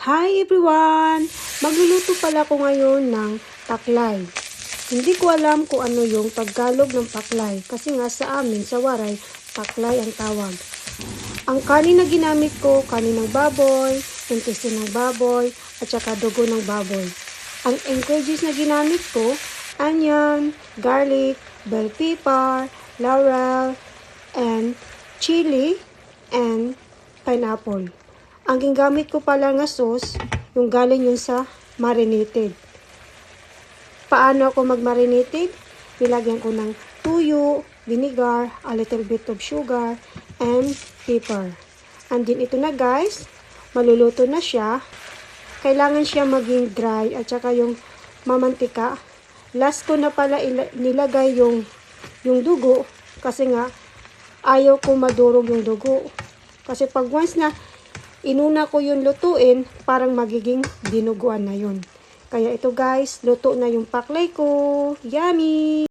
Hi everyone! Magluluto pala ko ngayon ng paklay. Hindi ko alam kung ano yung Tagalog ng paklay kasi nga sa amin sa Waray, paklay ang tawag. Ang kanin na ginamit ko, kanin ng baboy, intestine ng baboy, at saka dugo ng baboy. Ang ingredients na ginamit ko, onion, garlic, bell pepper, laurel, and chili, and pineapple. Ang gingamit ko pala nga sauce, yung galing yun sa marinated. Paano ako mag-marinated? Nilagyan ko ng tuyo, vinegar, a little bit of sugar, and pepper. And then ito na guys, maluluto na siya. Kailangan siya maging dry at saka yung mamantika. Last ko na pala nilagay yung dugo kasi nga ayaw ko madurog yung dugo. Kasi pag once na inuna ko yung lutuin, parang magiging dinuguan na yun. Kaya ito guys, luto na yung paklay ko. Yummy!